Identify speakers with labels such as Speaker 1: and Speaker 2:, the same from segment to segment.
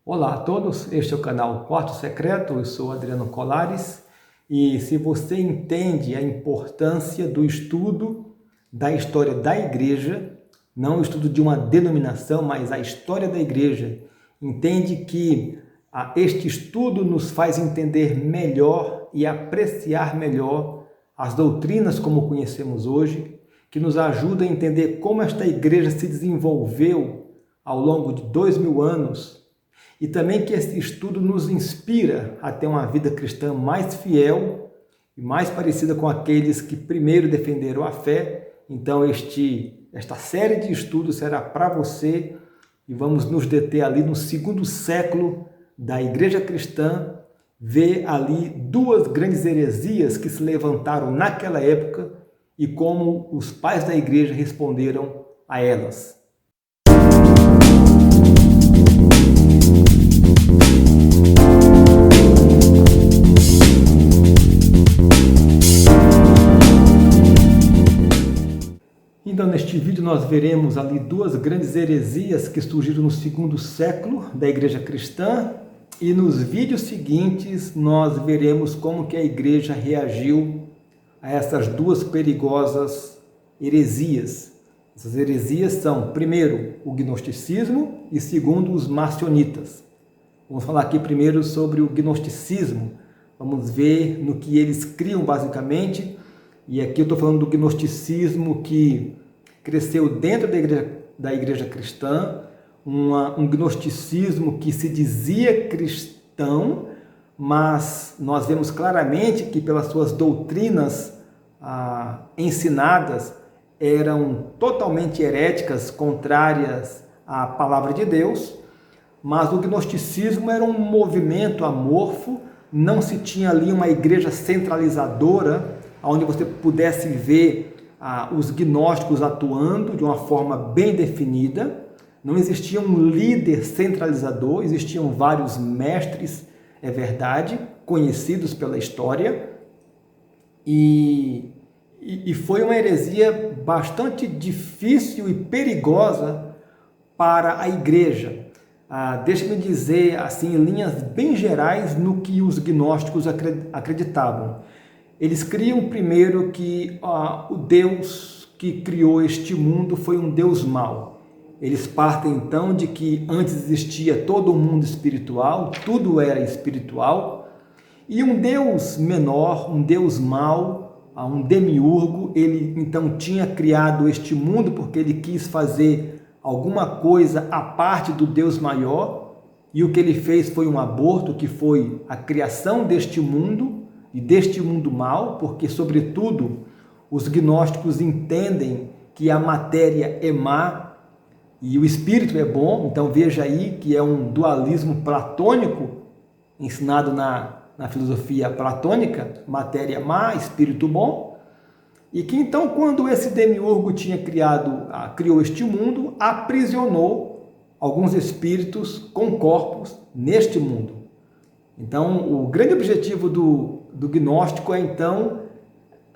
Speaker 1: Olá a todos, este é o canal Quarto Secreto, eu sou Adriano Colares e se você entende a importância do estudo da história da igreja, não o estudo de uma denominação, mas a história da igreja, entende que este estudo nos faz entender melhor e apreciar melhor as doutrinas como conhecemos hoje, que nos ajuda a entender como esta igreja se desenvolveu ao longo de 2000 anos, e também que esse estudo nos inspira a ter uma vida cristã mais fiel e mais parecida com aqueles que primeiro defenderam a fé. Então esta série de estudos será para você e vamos nos deter ali no segundo século da igreja cristã, ver ali duas grandes heresias que se levantaram naquela época e como os pais da igreja responderam a elas. Então, neste vídeo nós veremos ali duas grandes heresias que surgiram no segundo século da igreja cristã, e nos vídeos seguintes nós veremos como que a igreja reagiu a essas duas perigosas heresias. Essas heresias são, primeiro, o gnosticismo e segundo, os marcionitas. Vamos falar aqui primeiro sobre o gnosticismo. Vamos ver no que eles criam basicamente. E aqui eu estou falando do gnosticismo que cresceu dentro da igreja cristã, um gnosticismo que se dizia cristão, mas nós vemos claramente que pelas suas doutrinas ensinadas eram totalmente heréticas, contrárias à palavra de Deus. Mas o gnosticismo era um movimento amorfo, não se tinha ali uma igreja centralizadora, onde você pudesse ver os gnósticos atuando de uma forma bem definida. Não existia um líder centralizador, existiam vários mestres, é verdade, conhecidos pela história. E foi uma heresia bastante difícil e perigosa para a igreja. Deixa-me dizer, assim, em linhas bem gerais, no que os gnósticos acreditavam. Eles criam primeiro que o Deus que criou este mundo foi um Deus mau. Eles partem então de que antes existia todo o mundo espiritual, tudo era espiritual, e um Deus menor, um Deus mau, um demiurgo, ele então tinha criado este mundo porque ele quis fazer alguma coisa à parte do Deus maior, e o que ele fez foi um aborto, que foi a criação deste mundo, e deste mundo mal, porque, sobretudo, os gnósticos entendem que a matéria é má e o espírito é bom. Então veja aí que é um dualismo platônico, ensinado na filosofia platônica, matéria má, espírito bom, e que então, quando esse demiurgo criou este mundo, aprisionou alguns espíritos com corpos neste mundo. Então, o grande objetivo do gnóstico é, então,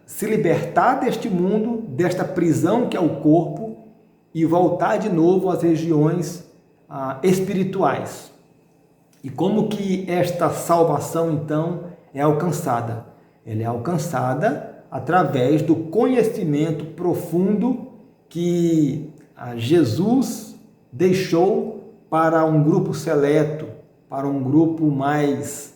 Speaker 1: se libertar deste mundo, desta prisão que é o corpo, e voltar de novo às regiões espirituais. E como que esta salvação, então, é alcançada? Ela é alcançada através do conhecimento profundo que Jesus deixou para um grupo seleto, para um grupo mais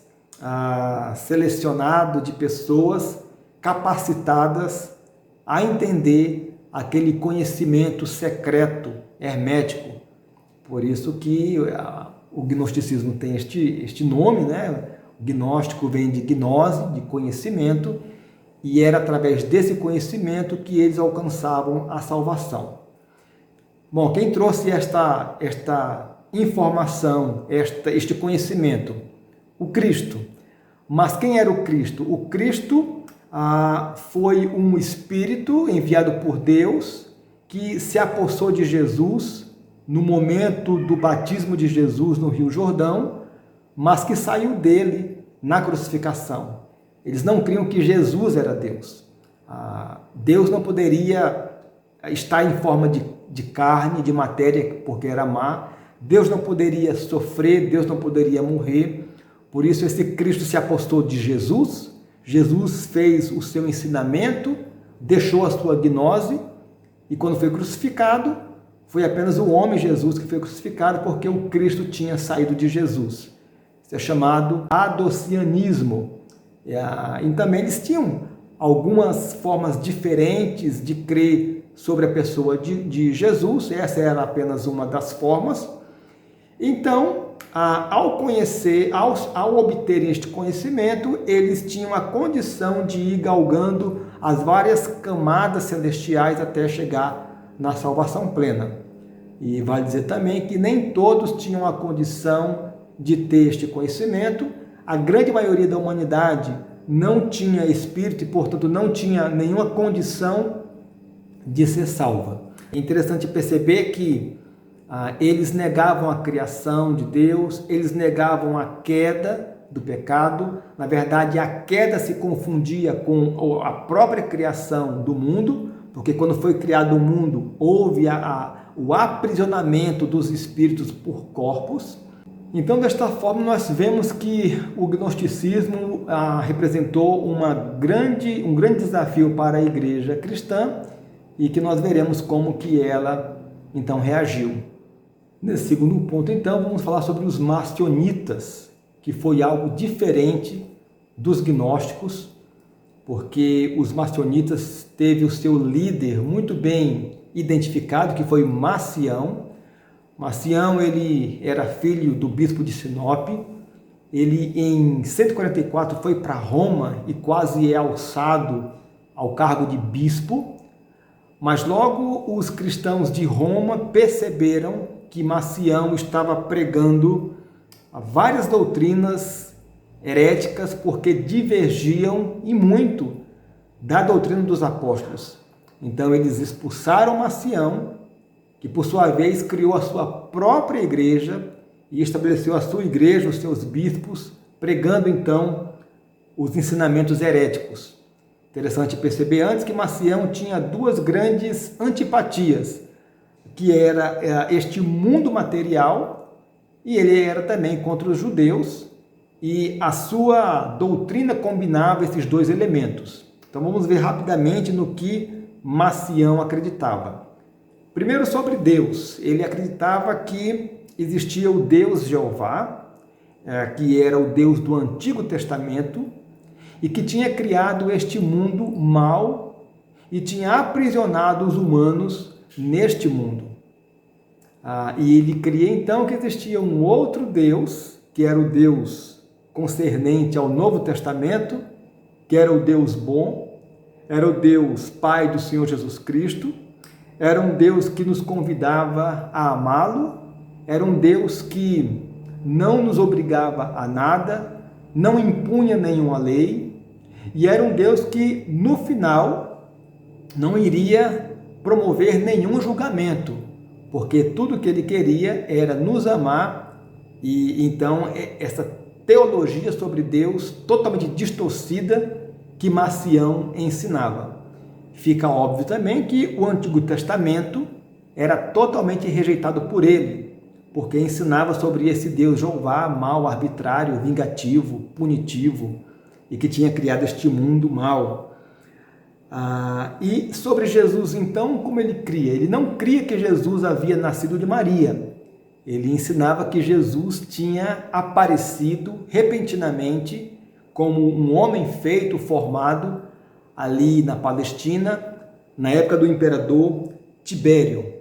Speaker 1: selecionado de pessoas capacitadas a entender aquele conhecimento secreto, hermético. Por isso que o gnosticismo tem este nome, né? O gnóstico vem de gnose, de conhecimento, e era através desse conhecimento que eles alcançavam a salvação. Bom, quem trouxe esta informação, este conhecimento? O Cristo. Mas quem era o Cristo? O Cristo foi um espírito enviado por Deus que se apossou de Jesus no momento do batismo de Jesus no Rio Jordão, mas que saiu dele na crucificação. Eles não criam que Jesus era Deus. Deus não poderia estar em forma de carne, de matéria, porque era má. Deus não poderia sofrer, Deus não poderia morrer. Por isso esse Cristo se apostou de Jesus. Jesus fez o seu ensinamento, deixou a sua gnose, e quando foi crucificado, foi apenas o homem Jesus que foi crucificado, porque o Cristo tinha saído de Jesus. Isso é chamado adocianismo. E também eles tinham algumas formas diferentes de crer sobre a pessoa de Jesus. Essa era apenas uma das formas. Então, ao obterem este conhecimento, eles tinham a condição de ir galgando as várias camadas celestiais até chegar na salvação plena. E vale dizer também que nem todos tinham a condição de ter este conhecimento. A grande maioria da humanidade não tinha espírito e, portanto, não tinha nenhuma condição de ser salva. É interessante perceber que eles negavam a criação de Deus, eles negavam a queda do pecado. Na verdade, a queda se confundia com a própria criação do mundo, porque quando foi criado o mundo, houve o aprisionamento dos espíritos por corpos. Então, desta forma, nós vemos que o gnosticismo representou um grande desafio para a igreja cristã, e que nós veremos como que ela, então, reagiu. Nesse segundo ponto, então, vamos falar sobre os marcionitas, que foi algo diferente dos gnósticos, porque os marcionitas teve o seu líder muito bem identificado, que foi Marcião. Marcião, ele era filho do bispo de Sinop. Ele, em 144, foi para Roma e quase é alçado ao cargo de bispo. Mas logo os cristãos de Roma perceberam que Marcião estava pregando várias doutrinas heréticas, porque divergiam e muito da doutrina dos apóstolos. Então eles expulsaram Marcião, que por sua vez criou a sua própria igreja e estabeleceu a sua igreja, os seus bispos, pregando então os ensinamentos heréticos. Interessante perceber antes que Marcião tinha duas grandes antipatias, que era este mundo material, e ele era também contra os judeus, e a sua doutrina combinava esses dois elementos. Então vamos ver rapidamente no que Marcião acreditava. Primeiro, sobre Deus. Ele acreditava que existia o Deus Jeová, que era o Deus do Antigo Testamento, e que tinha criado este mundo mau e tinha aprisionado os humanos neste mundo. E ele cria então que existia um outro Deus, que era o Deus concernente ao Novo Testamento, que era o Deus bom, era o Deus Pai do Senhor Jesus Cristo, era um Deus que nos convidava a amá-lo, era um Deus que não nos obrigava a nada, não impunha nenhuma lei, e era um Deus que, no final, não iria promover nenhum julgamento, porque tudo que ele queria era nos amar. E então essa teologia sobre Deus totalmente distorcida que Marcião ensinava. Fica óbvio também que o Antigo Testamento era totalmente rejeitado por ele, porque ensinava sobre esse Deus Jeová mau, arbitrário, vingativo, punitivo, e que tinha criado este mundo mau. E sobre Jesus, então, como ele cria? Ele não cria que Jesus havia nascido de Maria. Ele ensinava que Jesus tinha aparecido repentinamente como um homem feito, formado ali na Palestina, na época do imperador Tibério.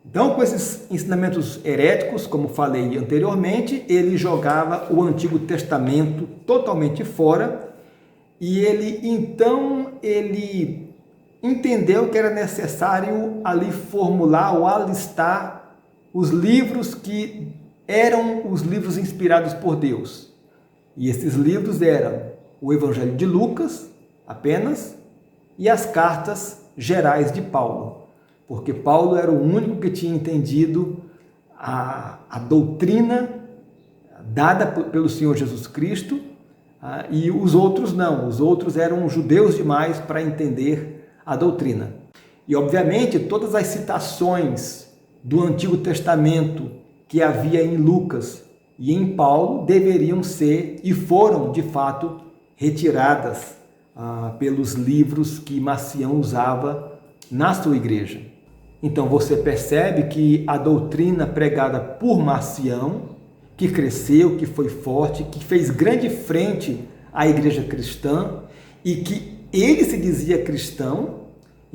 Speaker 1: Então, com esses ensinamentos heréticos, como falei anteriormente, ele jogava o Antigo Testamento totalmente fora, e ele entendeu que era necessário ali formular ou alistar os livros que eram os livros inspirados por Deus. E esses livros eram o Evangelho de Lucas, apenas, e as cartas gerais de Paulo, porque Paulo era o único que tinha entendido a doutrina dada pelo Senhor Jesus Cristo, e os outros não, os outros eram judeus demais para entender a doutrina. E obviamente todas as citações do Antigo Testamento que havia em Lucas e em Paulo deveriam ser e foram, de fato, retiradas pelos livros que Marcião usava na sua igreja. Então você percebe que a doutrina pregada por Marcião, que cresceu, que foi forte, que fez grande frente à igreja cristã e que ele se dizia cristão,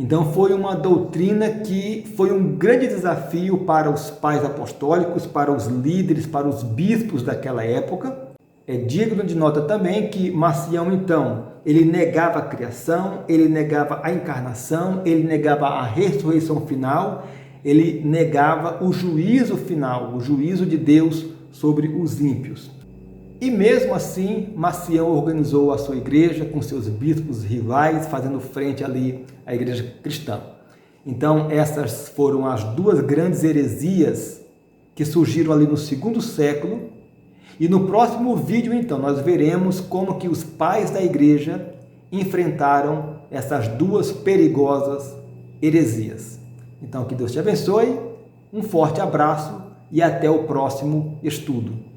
Speaker 1: então foi uma doutrina que foi um grande desafio para os pais apostólicos, para os líderes, para os bispos daquela época. É digno de nota também que Marcião, então, ele negava a criação, ele negava a encarnação, ele negava a ressurreição final, ele negava o juízo final, o juízo de Deus sobre os ímpios. E mesmo assim, Marcião organizou a sua igreja com seus bispos rivais, fazendo frente ali à igreja cristã. Então, essas foram as duas grandes heresias que surgiram ali no segundo século. E no próximo vídeo, então, nós veremos como que os pais da igreja enfrentaram essas duas perigosas heresias. Então, que Deus te abençoe, um forte abraço e até o próximo estudo.